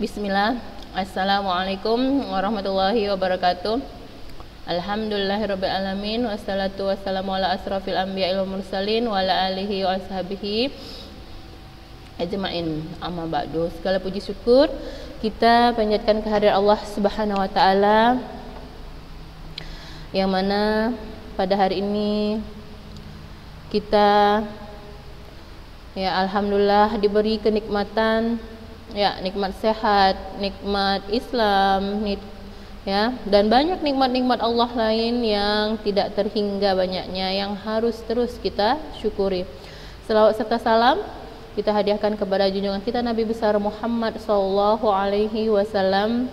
Bismillah. Assalamualaikum warahmatullahi wabarakatuh. Alhamdulillahirabbil alamin wassalatu wassalamu ala asrofil anbiya'i wal mursalin wa ala alihi wa ashabihi ajmain. Amma ba'du. Segala puji syukur kita panjatkan kehadirat Allah Subhanahu wa taala, yang mana pada hari ini kita alhamdulillah diberi kenikmatan, nikmat sehat, nikmat Islam, dan banyak nikmat-nikmat Allah lain yang tidak terhingga banyaknya, yang harus terus kita syukuri. Selawat serta salam kita hadiahkan kepada junjungan kita Nabi besar Muhammad sallallahu alaihi wasallam,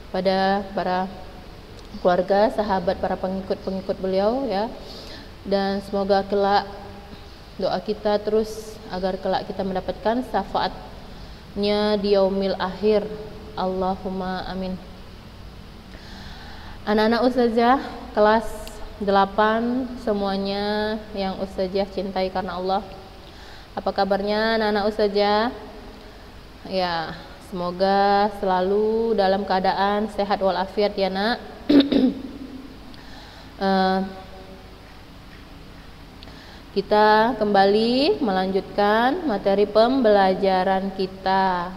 pada para keluarga, sahabat, para pengikut beliau, dan semoga kelak doa kita terus agar kelak kita mendapatkan syafaatnya di yaumil akhir. Allahumma amin. Anak-anak ustazah kelas 8 semuanya yang ustazah cintai karena Allah, apa kabarnya anak-anak ustazah? Semoga selalu dalam keadaan sehat walafiat ya nak. Kita kembali melanjutkan materi pembelajaran kita,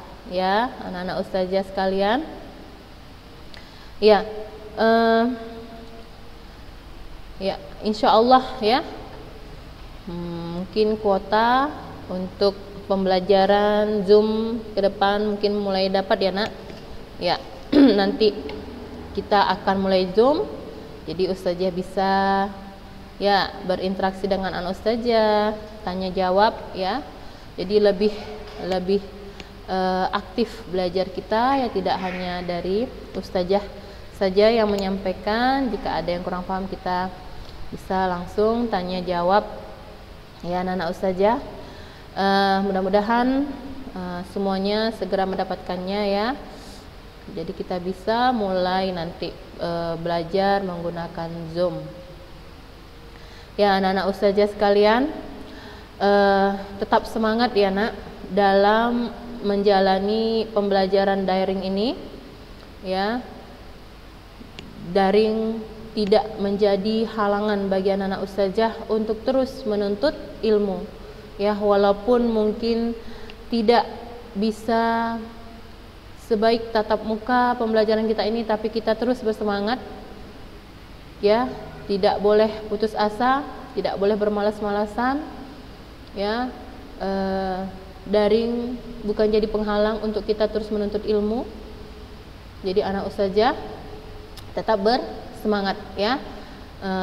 anak-anak ustazah sekalian. Insya Allah mungkin kuota untuk pembelajaran Zoom ke depan mungkin mulai dapat ya nak. Nanti kita akan mulai Zoom, jadi ustazah bisa berinteraksi dengan anak ustazah, tanya jawab, jadi lebih aktif belajar kita, tidak hanya dari ustazah saja yang menyampaikan. Jika ada yang kurang paham kita bisa langsung tanya jawab anak-anak ustazah. Mudah-mudahan semuanya segera mendapatkannya jadi kita bisa mulai nanti belajar menggunakan Zoom. Anak-anak ustazah sekalian, tetap semangat nak dalam menjalani pembelajaran daring ini. Daring tidak menjadi halangan bagi anak-anak ustazah untuk terus menuntut ilmu, walaupun mungkin tidak bisa sebaik tatap muka pembelajaran kita ini, tapi kita terus bersemangat, tidak boleh putus asa, tidak boleh bermalas-malasan, daring bukan jadi penghalang untuk kita terus menuntut ilmu. Jadi anak ustazah tetap bersemangat,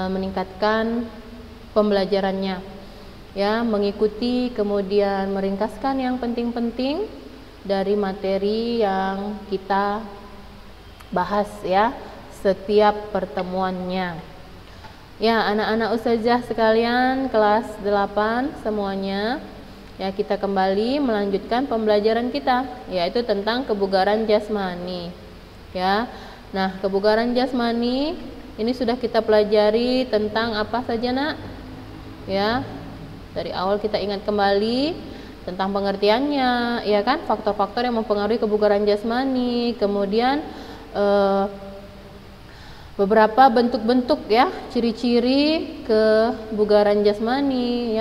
meningkatkan pembelajarannya, mengikuti, kemudian meringkaskan yang penting-penting dari materi yang kita bahas setiap pertemuannya. Anak-anak ustazah sekalian kelas 8 semuanya, kita kembali melanjutkan pembelajaran kita, yaitu tentang kebugaran jasmani. Nah, kebugaran jasmani ini sudah kita pelajari tentang apa saja nak? Dari awal kita ingat kembali tentang pengertiannya, faktor-faktor yang mempengaruhi kebugaran jasmani, kemudian beberapa bentuk-bentuk ciri-ciri kebugaran jasmani,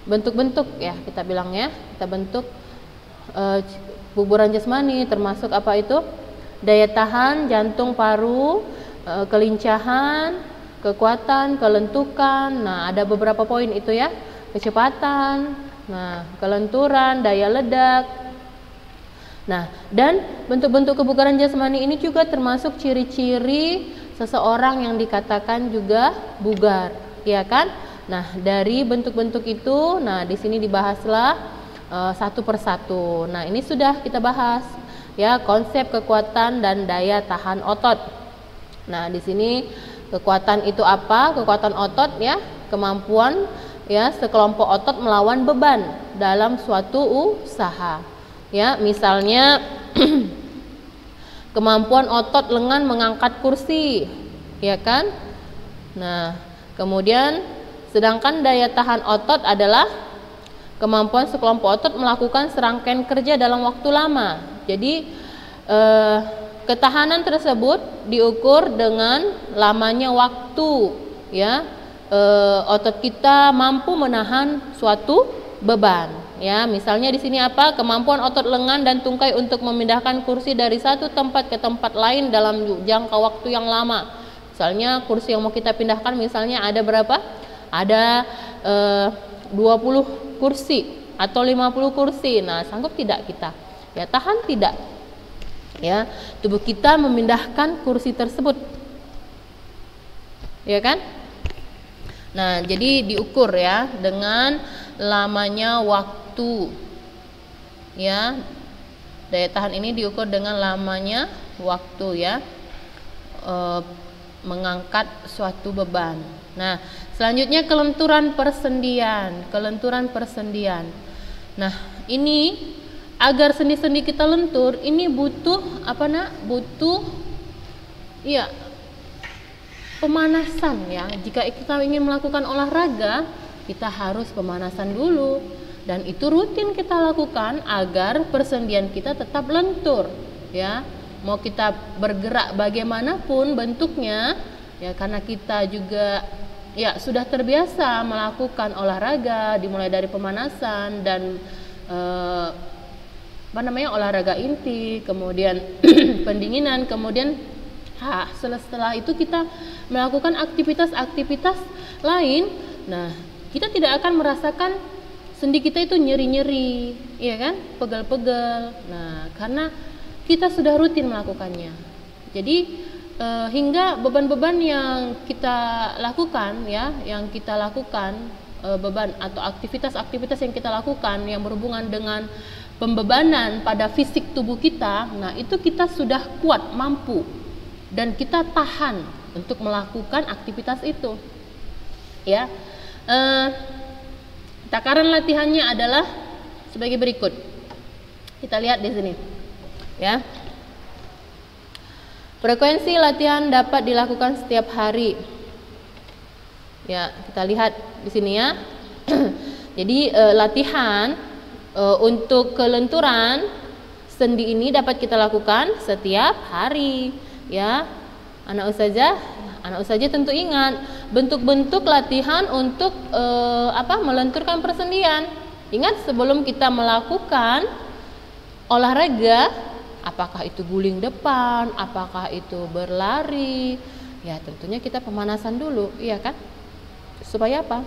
bentuk-bentuk kita bilang kita bentuk kebugaran jasmani termasuk apa itu? Daya tahan jantung paru, kelincahan, kekuatan, kelentukan. Nah, ada beberapa poin itu kecepatan, kelenturan, daya ledak. Nah, dan bentuk-bentuk kebugaran jasmani ini juga termasuk ciri-ciri seseorang yang dikatakan juga bugar, Nah, dari bentuk-bentuk itu, di sini dibahaslah satu persatu. Nah, ini sudah kita bahas, konsep kekuatan dan daya tahan otot. Nah, di sini kekuatan itu apa? Kekuatan otot kemampuan sekelompok otot melawan beban dalam suatu usaha. Misalnya kemampuan otot lengan mengangkat kursi, Nah, kemudian sedangkan daya tahan otot adalah kemampuan sekelompok otot melakukan serangkaian kerja dalam waktu lama. Jadi ketahanan tersebut diukur dengan lamanya waktu, ya. Otot kita mampu menahan suatu beban, ya. Misalnya di sini apa? Kemampuan otot lengan dan tungkai untuk memindahkan kursi dari satu tempat ke tempat lain dalam jangka waktu yang lama. Misalnya kursi yang mau kita pindahkan misalnya ada berapa? Ada 20 kursi atau 50 kursi. Nah, sanggup tidak kita? Ya, tahan tidak? Ya, tubuh kita memindahkan kursi tersebut. Ya kan? Nah, jadi diukur ya dengan lamanya waktu. Ya. Daya tahan ini diukur dengan lamanya waktu ya. Mengangkat suatu beban. Nah, selanjutnya kelenturan persendian. Kelenturan persendian. Nah, ini agar sendi-sendi kita lentur, ini butuh apa nak? Butuh ya pemanasan ya. Jika kita ingin melakukan olahraga, kita harus pemanasan dulu, dan itu rutin kita lakukan agar persendian kita tetap lentur ya. Mau kita bergerak bagaimanapun bentuknya ya, karena kita juga ya sudah terbiasa melakukan olahraga, dimulai dari pemanasan dan olahraga inti, kemudian pendinginan, kemudian setelah itu kita melakukan aktivitas-aktivitas lain. Nah, kita tidak akan merasakan sendi kita itu nyeri-nyeri, ya kan, pegel-pegel. Nah, karena kita sudah rutin melakukannya. Jadi hingga beban-beban yang kita lakukan ya, beban atau aktivitas-aktivitas yang kita lakukan yang berhubungan dengan pembebanan pada fisik tubuh kita, nah itu kita sudah kuat, mampu, dan kita tahan untuk melakukan aktivitas itu. Ya, takaran latihannya adalah sebagai berikut. Kita lihat di sini. Ya. Frekuensi latihan dapat dilakukan setiap hari. Ya, kita lihat di sini ya. Jadi latihan untuk kelenturan sendi ini dapat kita lakukan setiap hari. Ya, anak ustazah tentu ingat bentuk-bentuk latihan untuk melenturkan persendian. Ingat sebelum kita melakukan olahraga, apakah itu guling depan, apakah itu berlari, ya tentunya kita pemanasan dulu, iya kan? Supaya apa?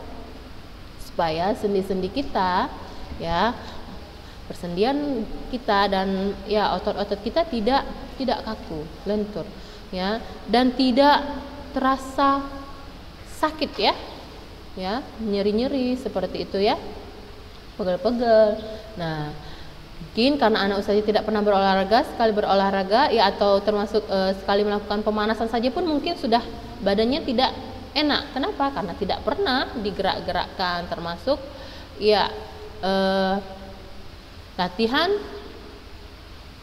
Supaya sendi-sendi kita, ya, persendian kita dan ya otot-otot kita tidak kaku, lentur, ya, dan tidak terasa sakit ya, nyeri-nyeri seperti itu ya, pegel-pegel. Nah, mungkin karena anak ustazah tidak pernah berolahraga, sekali berolahraga ya atau termasuk sekali melakukan pemanasan saja pun mungkin sudah badannya tidak enak. Kenapa? Karena tidak pernah digerak-gerakkan, termasuk ya latihan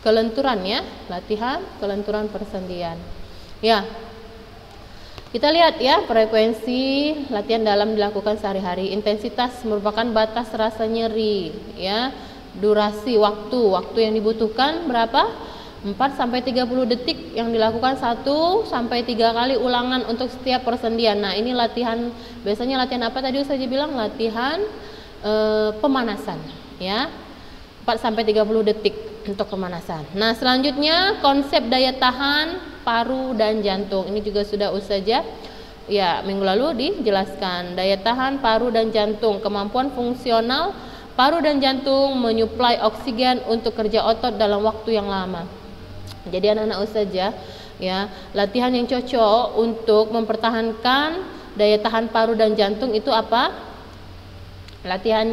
kelenturan ya, latihan kelenturan persendian. Ya. Kita lihat ya, frekuensi latihan dalam dilakukan sehari-hari. Intensitas merupakan batas rasa nyeri ya. Durasi waktu yang dibutuhkan berapa? 4-30 detik yang dilakukan 1-3 kali ulangan untuk setiap persendian. Nah, ini latihan, biasanya latihan apa tadi saya bilang? Latihan pemanasan ya. 4-30 detik untuk pemanasan. Nah, selanjutnya konsep daya tahan paru dan jantung. Ini juga sudah ustazah ya minggu lalu dijelaskan. Daya tahan paru dan jantung, kemampuan fungsional paru dan jantung menyuplai oksigen untuk kerja otot dalam waktu yang lama. Jadi anak-anak ustazah ya, latihan yang cocok untuk mempertahankan daya tahan paru dan jantung itu apa? Latihan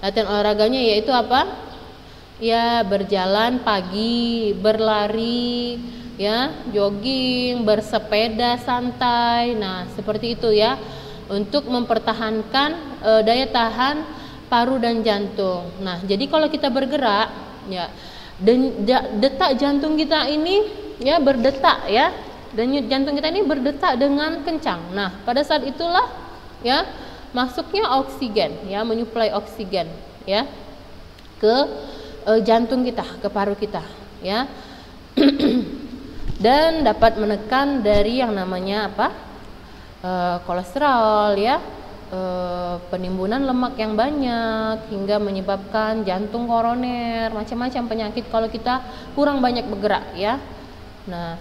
olahraganya yaitu apa? Ya, berjalan pagi, berlari, ya, jogging, bersepeda santai. Nah, seperti itu ya, untuk mempertahankan daya tahan paru dan jantung. Nah, jadi kalau kita bergerak, ya, detak jantung kita ini ya berdetak ya, denyut jantung kita ini berdetak dengan kencang. Nah, pada saat itulah ya masuknya oksigen, ya, menyuplai oksigen ya ke jantung kita, ke paru kita, ya. Dan dapat menekan dari yang namanya apa? Kolesterol, ya. Penimbunan lemak yang banyak hingga menyebabkan jantung koroner, macam-macam penyakit kalau kita kurang banyak bergerak, ya. Nah,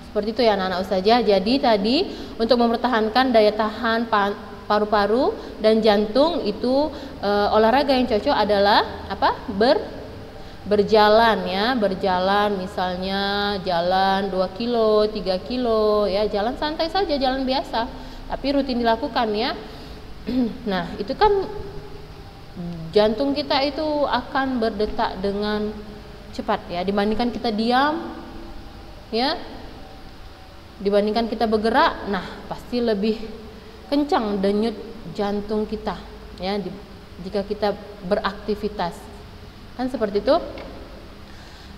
seperti itu ya anak-anak ustazah. Jadi tadi untuk mempertahankan daya tahan paru-paru dan jantung itu olahraga yang cocok adalah apa? Berjalan, ya, berjalan, misalnya jalan 2 kilo, 3 kilo, ya, jalan santai saja, jalan biasa, tapi rutin dilakukan, ya. Nah, itu kan jantung kita itu akan berdetak dengan cepat, ya, dibandingkan kita diam, ya. Dibandingkan kita bergerak, nah pasti lebih kencang denyut jantung kita, ya, jika kita beraktivitas, kan seperti itu.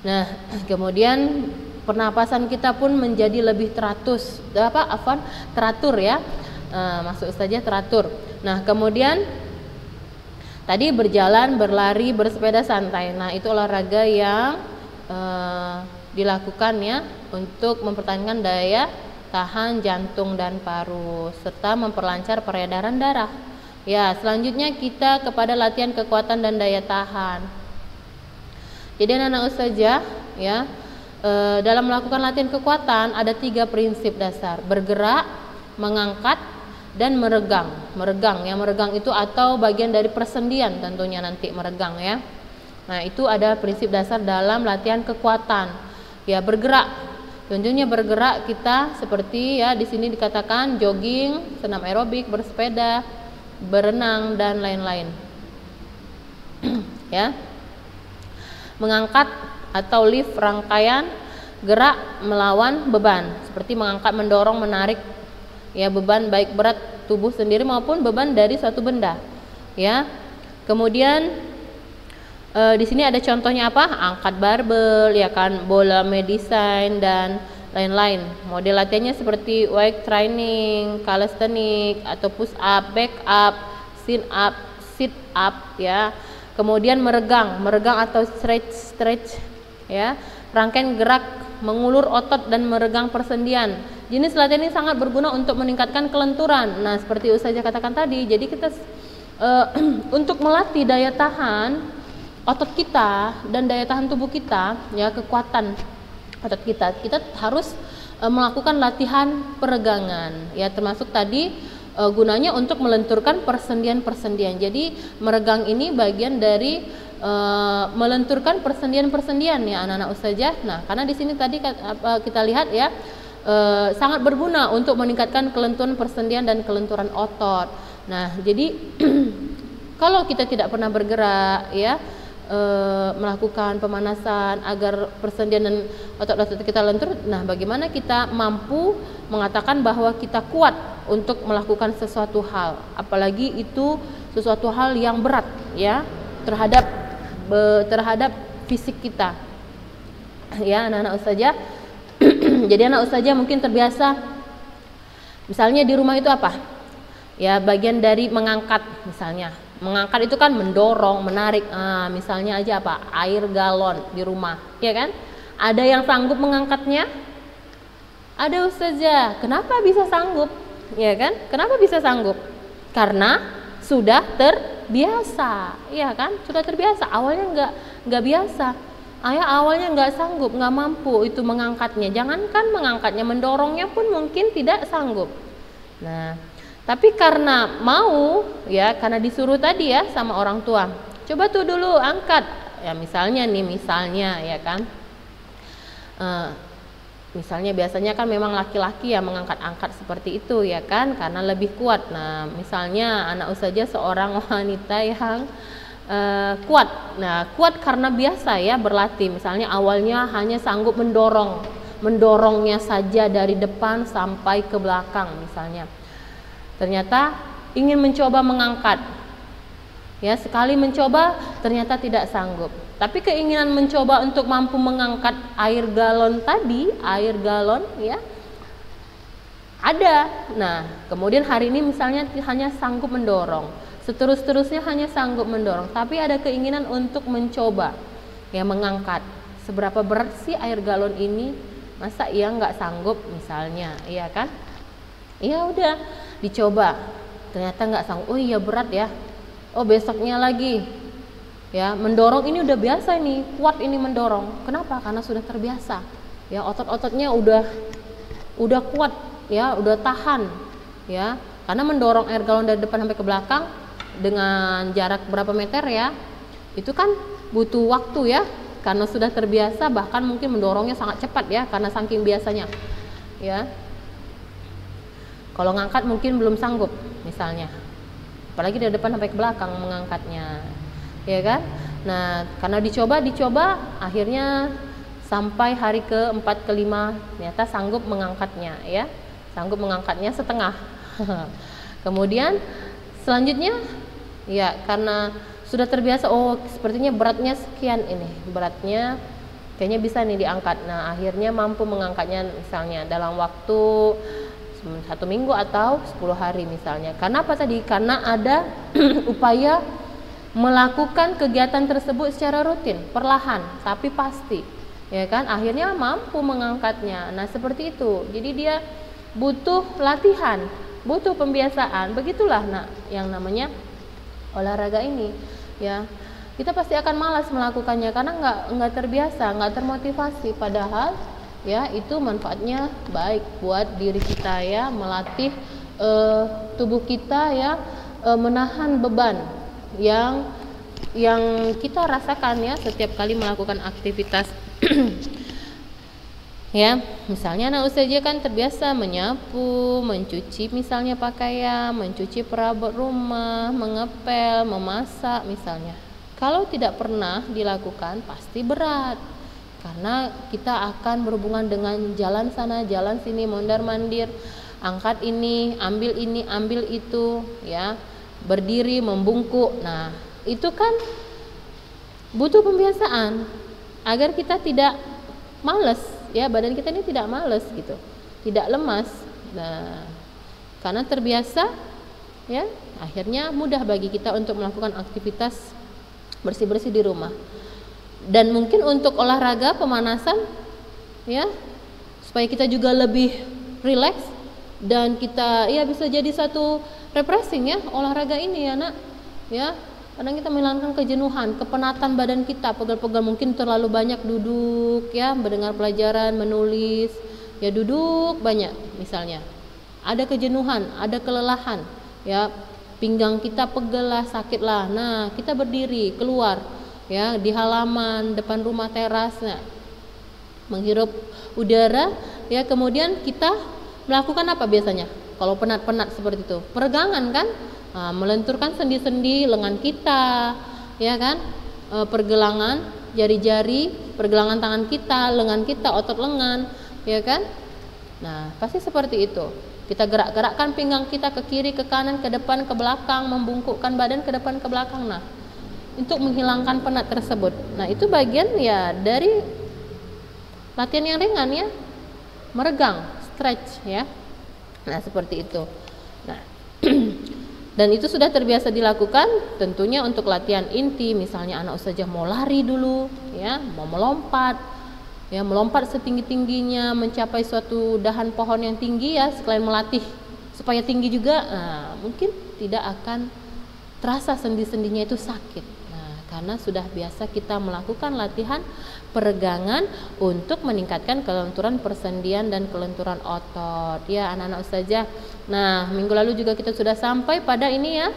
Nah, kemudian pernapasan kita pun menjadi lebih teratur, ya, maksud saja teratur. Nah, kemudian tadi berjalan, berlari, bersepeda santai. Nah, itu olahraga yang dilakukan, ya, untuk mempertahankan daya tahan jantung dan paru serta memperlancar peredaran darah. Ya, selanjutnya kita kepada latihan kekuatan dan daya tahan. Jadi anak-anak ustazah, ya, dalam melakukan latihan kekuatan ada 3 prinsip dasar: bergerak, mengangkat, dan meregang. Meregang, ya, meregang itu atau bagian dari persendian tentunya nanti meregang, ya. Nah, itu ada prinsip dasar dalam latihan kekuatan. Ya, bergerak. Tentunya bergerak kita seperti, ya, di sini dikatakan jogging, senam aerobik, bersepeda, berenang, dan lain-lain. Ya. Mengangkat atau lift, rangkaian gerak melawan beban, seperti mengangkat, mendorong, menarik, ya, beban baik berat tubuh sendiri maupun beban dari suatu benda, ya. Kemudian di sini ada contohnya apa? Angkat barbel, ya kan, bola medicine dan lain-lain. Model latihannya seperti weight training, calisthenics atau push up, back up, sit up, ya. Kemudian meregang atau stretch, ya. Rangkaian gerak mengulur otot dan meregang persendian. Jenis latihan ini sangat berguna untuk meningkatkan kelenturan. Nah, seperti ustazah katakan tadi, jadi kita untuk melatih daya tahan otot kita dan daya tahan tubuh kita, ya, kekuatan otot kita harus melakukan latihan peregangan, ya, termasuk tadi gunanya untuk melenturkan persendian-persendian. Jadi meregang ini bagian dari melenturkan persendian-persendian, ya, anak-anak ustazah. Nah, karena di sini tadi kita lihat, ya, sangat berguna untuk meningkatkan kelenturan persendian dan kelenturan otot. Nah, jadi kalau kita tidak pernah bergerak, ya, melakukan pemanasan agar persendian dan otot-otot kita lentur, nah bagaimana kita mampu mengatakan bahwa kita kuat untuk melakukan sesuatu hal, apalagi itu sesuatu hal yang berat, ya, terhadap fisik kita, ya, anak-anak ustazah. Jadi anak ustazah mungkin terbiasa misalnya di rumah itu apa, ya, bagian dari mengangkat. Misalnya mengangkat itu kan mendorong, menarik. Misalnya aja apa, air galon di rumah, ya kan? Ada yang sanggup mengangkatnya? Ada ustazah. Kenapa bisa sanggup? Ya kan? Kenapa bisa sanggup? Karena sudah terbiasa, ya kan? Sudah terbiasa. Awalnya nggak biasa. Awalnya nggak sanggup, nggak mampu itu mengangkatnya. Jangankan mengangkatnya, mendorongnya pun mungkin tidak sanggup. Nah, tapi karena mau, ya, karena disuruh tadi, ya, sama orang tua, coba tuh dulu angkat, ya, misalnya, ya kan, misalnya biasanya kan memang laki-laki ya mengangkat-angkat seperti itu, ya kan, karena lebih kuat. Nah, misalnya anak ustazah seorang wanita yang kuat, nah kuat karena biasa, ya, berlatih. Misalnya awalnya hanya sanggup mendorongnya saja dari depan sampai ke belakang misalnya. Ternyata ingin mencoba mengangkat, ya, sekali mencoba ternyata tidak sanggup. Tapi keinginan mencoba untuk mampu mengangkat air galon, ya, ada. Nah, kemudian hari ini misalnya hanya sanggup mendorong. seterus-terusnya hanya sanggup mendorong, tapi ada keinginan untuk mencoba, ya, mengangkat. Seberapa berat sih air galon ini? Masa ia nggak sanggup misalnya, iya kan? Ya udah, dicoba. Ternyata nggak sanggup. Oh iya, berat ya. Oh, besoknya lagi. Ya, mendorong ini udah biasa nih, kuat ini mendorong. Kenapa? Karena sudah terbiasa. Ya, otot-ototnya udah kuat, ya, udah tahan. Ya, karena mendorong air galon dari depan sampai ke belakang dengan jarak berapa meter ya, itu kan butuh waktu ya, karena sudah terbiasa, bahkan mungkin mendorongnya sangat cepat ya, karena saking biasanya. Ya, kalau ngangkat mungkin belum sanggup misalnya, apalagi dari depan sampai ke belakang mengangkatnya, ya kan? Nah, karena dicoba, akhirnya sampai hari ke-4 ke-5 ternyata sanggup mengangkatnya, ya, sanggup mengangkatnya setengah. Kemudian selanjutnya, ya, karena sudah terbiasa, oh sepertinya beratnya sekian ini, beratnya kayaknya bisa nih diangkat. Nah, akhirnya mampu mengangkatnya misalnya dalam waktu 1 minggu atau 10 hari misalnya. Karena apa tadi? Karena ada upaya melakukan kegiatan tersebut secara rutin, perlahan tapi pasti, ya kan? Akhirnya mampu mengangkatnya. Nah, seperti itu. Jadi dia butuh latihan, butuh pembiasaan. Begitulah yang namanya olahraga ini, ya. Kita pasti akan malas melakukannya karena nggak terbiasa, nggak termotivasi. Padahal ya itu manfaatnya baik buat diri kita, ya, melatih tubuh kita, ya, menahan beban yang kita rasakan ya setiap kali melakukan aktivitas. Ya, misalnya anak usaha kan terbiasa menyapu, mencuci misalnya pakaian, mencuci perabot rumah, mengepel, memasak misalnya. Kalau tidak pernah dilakukan pasti berat, karena kita akan berhubungan dengan jalan sana, jalan sini, mondar-mandir, angkat ini, ambil itu, ya, berdiri, membungkuk. Nah, itu kan butuh pembiasaan agar kita tidak malas, ya, badan kita ini tidak malas gitu, tidak lemas. Nah, karena terbiasa, ya, akhirnya mudah bagi kita untuk melakukan aktivitas bersih-bersih di rumah. Dan mungkin untuk olahraga pemanasan, ya, supaya kita juga lebih rileks dan kita, ya, bisa jadi satu refreshing ya olahraga ini ya nak, ya. Kadang kita menghilangkan kejenuhan, kepenatan badan kita, pegal-pegal, mungkin terlalu banyak duduk, ya, mendengar pelajaran, menulis, ya, duduk banyak misalnya. Ada kejenuhan, ada kelelahan, ya, pinggang kita pegel lah, sakit lah. Nah, kita berdiri, keluar, ya, di halaman depan rumah, teras, nah, menghirup udara, ya. Kemudian kita melakukan apa biasanya? Kalau penat-penat seperti itu, peregangan kan? Nah, melenturkan sendi-sendi lengan kita, ya kan, pergelangan jari-jari, pergelangan tangan kita, lengan kita, otot lengan, ya kan. Nah, pasti seperti itu. Kita gerak-gerakkan pinggang kita ke kiri, ke kanan, ke depan, ke belakang, membungkukkan badan ke depan, ke belakang. Nah, untuk menghilangkan penat tersebut. Nah, itu bagian ya dari latihan yang ringan, ya, meregang, stretch, ya. Nah, seperti itu. Nah, dan itu sudah terbiasa dilakukan tentunya untuk latihan inti, misalnya anak usaha mau lari dulu, ya, mau melompat, ya, melompat setinggi-tingginya mencapai suatu dahan pohon yang tinggi, ya, sekalian melatih supaya tinggi juga. Nah, mungkin tidak akan terasa sendi-sendinya itu sakit. Nah, karena sudah biasa kita melakukan latihan peregangan untuk meningkatkan kelenturan persendian dan kelenturan otot, ya, anak-anak ustazah. Nah, minggu lalu juga kita sudah sampai pada ini, ya,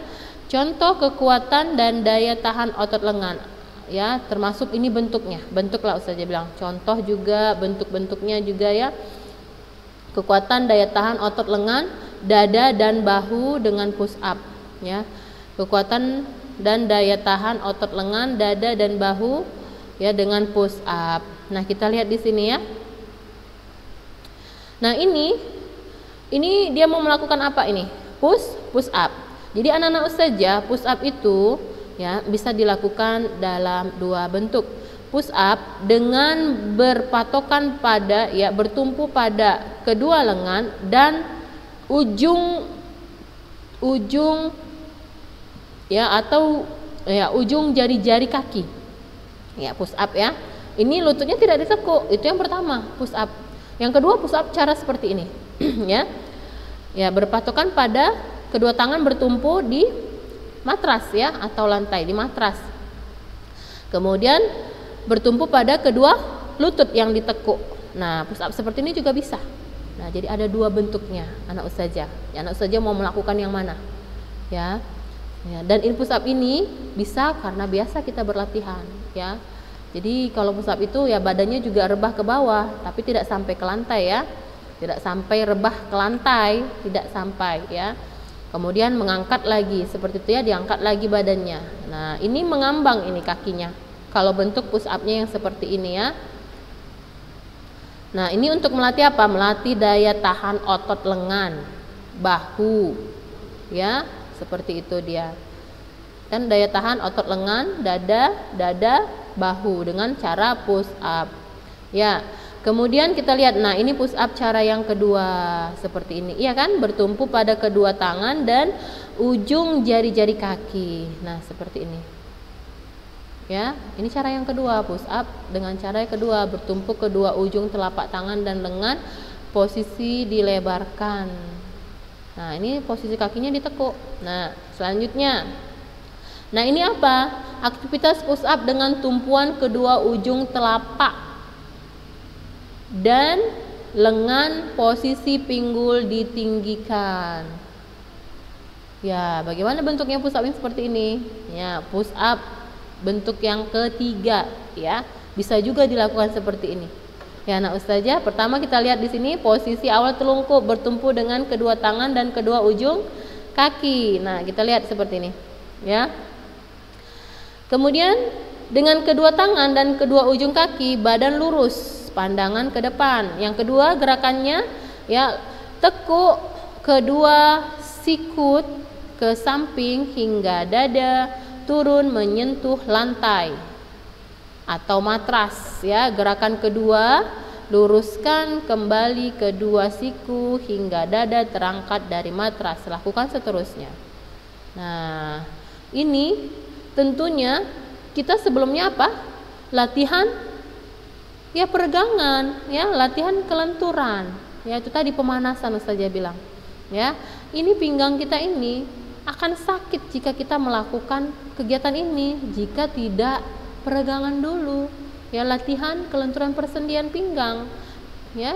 contoh kekuatan dan daya tahan otot lengan, ya, termasuk ini bentuknya, bentuk lah ustazah bilang, contoh juga bentuk-bentuknya juga, ya, kekuatan daya tahan otot lengan, dada dan bahu dengan push up, ya, kekuatan dan daya tahan otot lengan, dada dan bahu, ya, dengan push up. Nah, kita lihat di sini, ya. Nah, ini dia mau melakukan apa ini? Push up. Jadi anak-anak ustazah, push up itu, ya, bisa dilakukan dalam dua bentuk. Push up dengan berpatokan pada, ya, bertumpu pada kedua lengan dan ujung ya, atau ya ujung jari-jari kaki. Ya, push up ya. Ini lututnya tidak ditekuk, itu yang pertama, push up. Yang kedua, push up cara seperti ini. Ya. Ya, berpatokan pada kedua tangan bertumpu di matras ya, atau lantai di matras. Kemudian bertumpu pada kedua lutut yang ditekuk. Nah, push up seperti ini juga bisa. Nah, jadi ada dua bentuknya, anak ustazah. Ya, anak ustazah mau melakukan yang mana? Ya. Ya, dan push up ini bisa karena biasa kita berlatihan, ya. Jadi kalau push up itu ya badannya juga rebah ke bawah, tapi tidak sampai ke lantai ya. Tidak sampai rebah ke lantai, tidak sampai ya. Kemudian mengangkat lagi seperti itu ya, diangkat lagi badannya. Nah, ini mengambang ini kakinya. Kalau bentuk push up-nya yang seperti ini ya. Nah, ini untuk melatih apa? Melatih daya tahan otot lengan, bahu. Ya, seperti itu dia. Dan daya tahan otot lengan, dada, bahu dengan cara push up. Ya. Kemudian kita lihat, nah ini push up cara yang kedua seperti ini, iya kan, bertumpu pada kedua tangan dan ujung jari-jari kaki. Nah seperti ini, ya. Ini cara yang kedua, push up dengan cara yang kedua, bertumpu kedua ujung telapak tangan dan lengan, posisi dilebarkan. Nah ini posisi kakinya ditekuk. Nah selanjutnya, nah ini apa? Aktivitas push up dengan tumpuan kedua ujung telapak dan lengan posisi pinggul ditinggikan. Ya, bagaimana bentuknya push up ini seperti ini? Ya, push up bentuk yang ketiga ya. Bisa juga dilakukan seperti ini. Ya, anak ustazah, pertama kita lihat di sini posisi awal telungkup bertumpu dengan kedua tangan dan kedua ujung kaki. Nah, kita lihat seperti ini, ya. Kemudian dengan kedua tangan dan kedua ujung kaki, badan lurus, pandangan ke depan. Yang kedua gerakannya ya, tekuk kedua sikut ke samping hingga dada turun menyentuh lantai atau matras ya. Gerakan kedua, luruskan kembali kedua siku hingga dada terangkat dari matras. Lakukan seterusnya. Nah, ini tentunya kita sebelumnya apa? Latihan ya peregangan, ya latihan kelenturan, ya itu tadi pemanasan ustazah bilang, ya ini pinggang kita ini akan sakit jika kita melakukan kegiatan ini jika tidak peregangan dulu, ya latihan kelenturan persendian pinggang, ya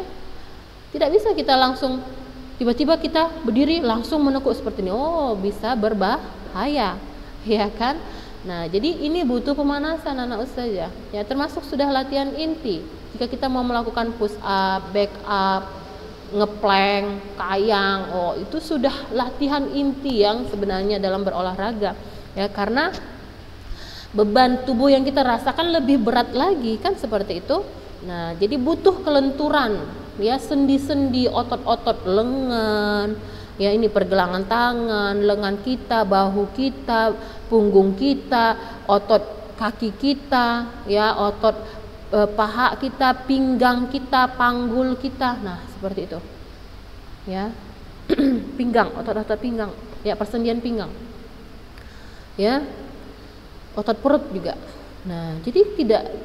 tidak bisa kita langsung tiba-tiba kita berdiri langsung menekuk seperti ini, oh bisa berbahaya, ya kan? Nah, jadi ini butuh pemanasan anak ustazah. Ya, termasuk sudah latihan inti. Jika kita mau melakukan push up, back up, ngeplank, kayang, oh itu sudah latihan inti yang sebenarnya dalam berolahraga. Ya, karena beban tubuh yang kita rasakan lebih berat lagi kan seperti itu. Nah, jadi butuh kelenturan, ya sendi-sendi, otot-otot lengan. Ya ini pergelangan tangan, lengan kita, bahu kita, punggung kita, otot kaki kita, ya otot paha kita, pinggang kita, panggul kita. Nah, seperti itu. Ya. Pinggang, otot-otot pinggang, ya persendian pinggang. Ya. Otot perut juga. Nah, jadi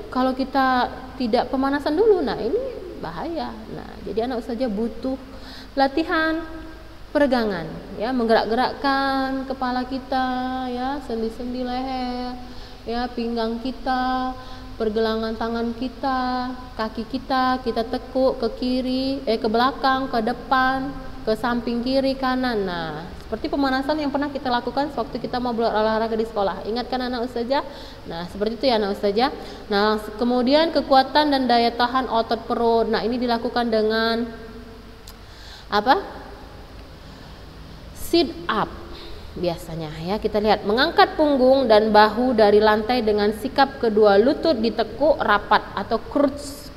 kalau kita tidak pemanasan dulu, nah ini bahaya. Nah, jadi anak ustazah butuh latihan peregangan, ya menggerak-gerakkan kepala kita, ya sendi-sendi leher, ya pinggang kita, pergelangan tangan kita, kaki kita tekuk ke kiri, ke belakang, ke depan, ke samping kiri kanan. Nah, seperti pemanasan yang pernah kita lakukan waktu kita mau berolahraga di sekolah. Ingatkan anak ustazah? Nah, seperti itu ya anak ustazah. Nah, kemudian kekuatan dan daya tahan otot perut. Nah, ini dilakukan dengan apa? Sit up biasanya ya. Kita lihat mengangkat punggung dan bahu dari lantai dengan sikap kedua lutut ditekuk rapat atau crunch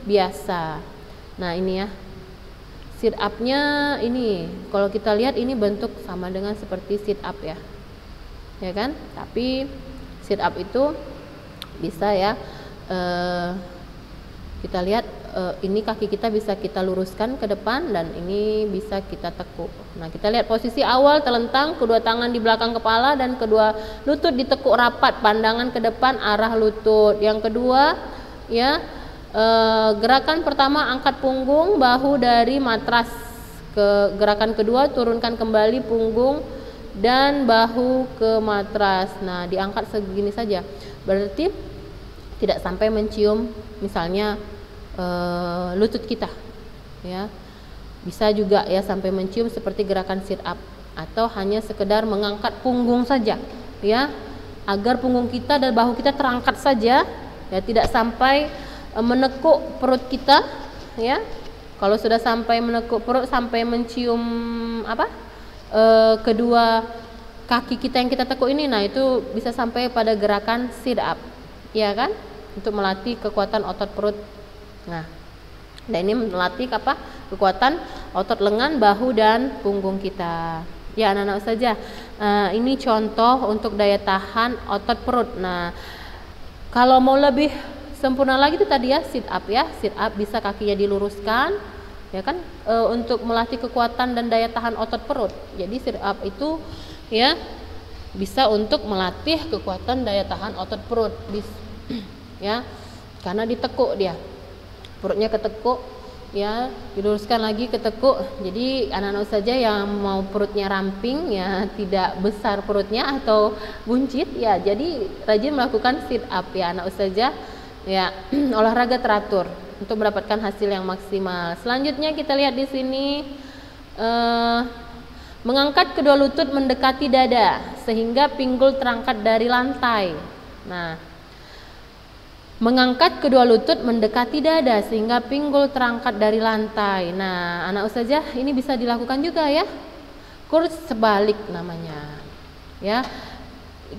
biasa. Nah, ini ya. Sit up-nya ini kalau kita lihat ini bentuk sama dengan seperti sit up ya. Ya kan? Tapi sit up itu bisa ya Kita lihat ini kaki kita bisa kita luruskan ke depan dan ini bisa kita tekuk. Nah, kita lihat posisi awal telentang, kedua tangan di belakang kepala dan kedua lutut ditekuk rapat, pandangan ke depan arah lutut. Yang kedua, ya, gerakan pertama angkat punggung bahu dari matras. Gerakan kedua turunkan kembali punggung dan bahu ke matras. Nah, diangkat segini saja. Berarti tidak sampai mencium misalnya lutut kita, ya. Bisa juga ya sampai mencium seperti gerakan sit up, atau hanya sekedar mengangkat punggung saja, ya, agar punggung kita dan bahu kita terangkat saja, ya, tidak sampai menekuk perut kita, ya. Kalau sudah sampai menekuk perut sampai mencium kedua kaki kita yang kita tekuk ini, nah itu bisa sampai pada gerakan sit up, ya kan, untuk melatih kekuatan otot perut. Nah, dan ini melatih kekuatan otot lengan, bahu dan punggung kita. Ya, anak-anak saja. Ini contoh untuk daya tahan otot perut. Nah, kalau mau lebih sempurna lagi itu tadi ya sit up, ya. Sit up bisa kakinya diluruskan, ya kan, untuk melatih kekuatan dan daya tahan otot perut. Jadi sit up itu ya bisa untuk melatih kekuatan daya tahan otot perut, ya, karena ditekuk dia. Perutnya ketekuk, ya, diluruskan lagi ketekuk. Jadi anak-anak saja yang mau perutnya ramping, ya, tidak besar perutnya atau buncit, ya, jadi rajin melakukan sit up, ya, anak saja, ya. Olahraga teratur untuk mendapatkan hasil yang maksimal. Selanjutnya kita lihat di sini, mengangkat kedua lutut mendekati dada sehingga pinggul terangkat dari lantai. Nah, mengangkat kedua lutut mendekati dada sehingga pinggul terangkat dari lantai. Nah, anak ustazah, ini bisa dilakukan juga ya. Kurs sebalik namanya. Ya.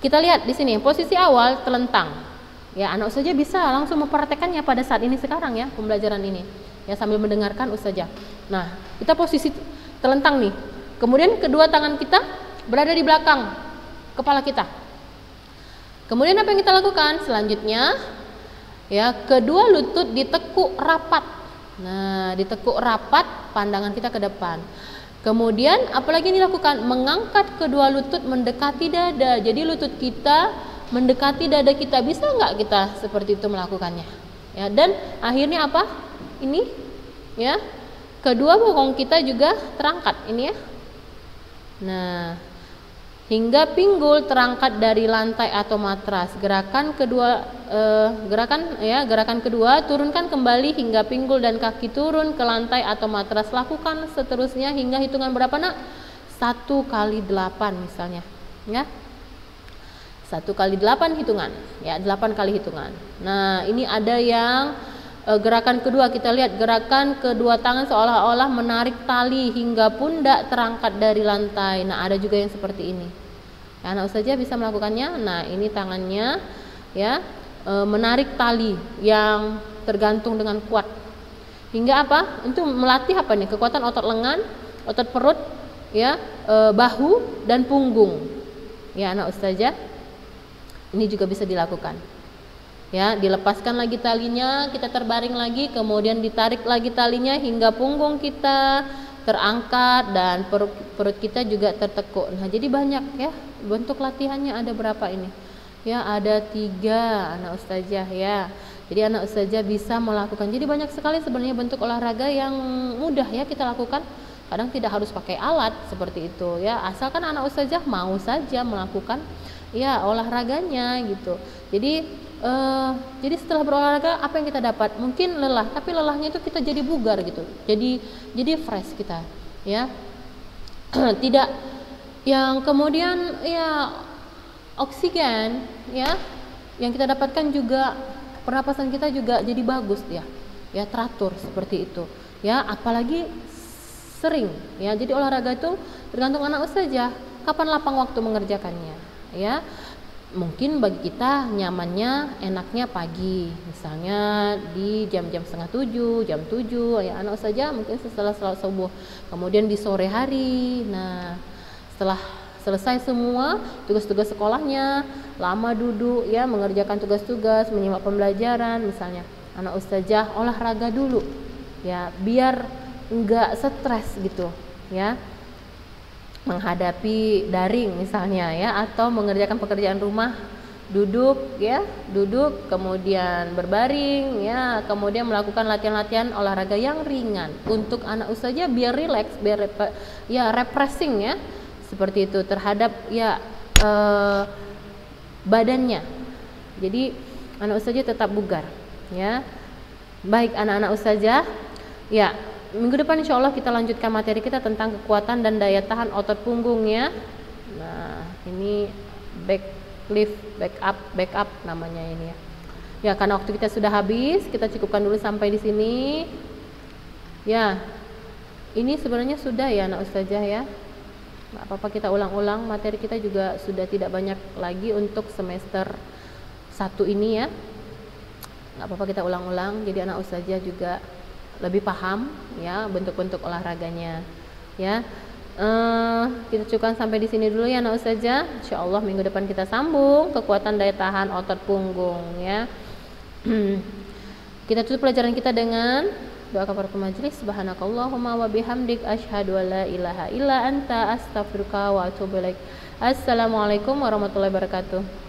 Kita lihat di sini posisi awal telentang. Ya, anak ustazah bisa langsung mempraktekannya pada saat ini sekarang ya, pembelajaran ini. Ya, sambil mendengarkan ustazah. Nah, kita posisi telentang nih. Kemudian kedua tangan kita berada di belakang kepala kita. Kemudian apa yang kita lakukan? Selanjutnya, ya, kedua lutut ditekuk rapat. Nah, ditekuk rapat, pandangan kita ke depan. Kemudian apalagi yang dilakukan? Mengangkat kedua lutut mendekati dada. Jadi lutut kita mendekati dada kita. Bisa nggak kita seperti itu melakukannya? Ya, dan akhirnya apa? Ini, ya, kedua bokong kita juga terangkat. Ini ya. Nah, hingga pinggul terangkat dari lantai atau matras. Gerakan kedua, gerakan kedua, turunkan kembali hingga pinggul dan kaki turun ke lantai atau matras. Lakukan seterusnya hingga hitungan berapa, nak? 1 kali 8 misalnya, ya. 1 kali 8 hitungan, ya, 8 kali hitungan. Nah, ini ada yang gerakan kedua, kita lihat gerakan kedua tangan seolah-olah menarik tali hingga pundak terangkat dari lantai. Nah, ada juga yang seperti ini. Ya, anak ustazah bisa melakukannya. Nah, ini tangannya, ya, menarik tali yang tergantung dengan kuat. Hingga apa? Untuk melatih apa nih? Kekuatan otot lengan, otot perut, ya, bahu dan punggung. Ya, anak ustazah, ini juga bisa dilakukan. Ya, dilepaskan lagi talinya, kita terbaring lagi, kemudian ditarik lagi talinya hingga punggung kita terangkat dan perut kita juga tertekuk. Nah, jadi banyak ya bentuk latihannya. Ada berapa ini? Ya, ada 3 anak ustazah ya. Jadi anak ustazah bisa melakukan. Jadi banyak sekali sebenarnya bentuk olahraga yang mudah ya kita lakukan. Kadang tidak harus pakai alat seperti itu ya. Asalkan anak ustazah mau saja melakukan ya olahraganya gitu. Jadi setelah berolahraga apa yang kita dapat? Mungkin lelah, tapi lelahnya itu kita jadi bugar gitu. Jadi fresh kita, ya. Tidak yang kemudian ya oksigen, ya. Yang kita dapatkan juga pernapasan kita juga jadi bagus ya. Ya, teratur seperti itu. Ya, apalagi sering ya. Jadi olahraga itu tergantung anak ustazah kapan lapang waktu mengerjakannya, ya. Mungkin bagi kita nyamannya enaknya pagi, misalnya di jam-jam 6:30, jam 7 ya anak saja, mungkin setelah salat subuh. Kemudian di sore hari. Nah, setelah selesai semua tugas-tugas sekolahnya, lama duduk ya mengerjakan tugas-tugas, menyimak pembelajaran misalnya. anak ustazah olahraga dulu ya, biar enggak stres gitu ya, menghadapi daring misalnya ya, atau mengerjakan pekerjaan rumah duduk ya, duduk kemudian berbaring ya, kemudian melakukan latihan-latihan olahraga yang ringan untuk anak ustazah biar rileks, biar ya refreshing ya, seperti itu terhadap ya badannya. Jadi anak ustazah tetap bugar ya. Baik anak-anak ustazah ya, minggu depan insya Allah kita lanjutkan materi kita tentang kekuatan dan daya tahan otot punggung ya. Nah ini back lift, backup namanya ini ya. Ya karena waktu kita sudah habis, kita cukupkan dulu sampai di sini. Ya, ini sebenarnya sudah ya anak ustazah ya. Nggak apa-apa kita ulang-ulang, materi kita juga sudah tidak banyak lagi untuk semester 1 ini ya. Nggak apa-apa kita ulang-ulang, jadi anak ustazah juga lebih paham ya bentuk-bentuk olahraganya ya. Kita cukupkan sampai di sini dulu ya anak ustazah. Insyaallah minggu depan kita sambung kekuatan daya tahan otot punggung ya. Kita tutup pelajaran kita dengan doa kafaratul majelis. Subhanakallahumma wa bihamdik asyhadu an la ilaha illa anta astaghfiruka wa atubu ilaik. Assalamualaikum warahmatullahi wabarakatuh.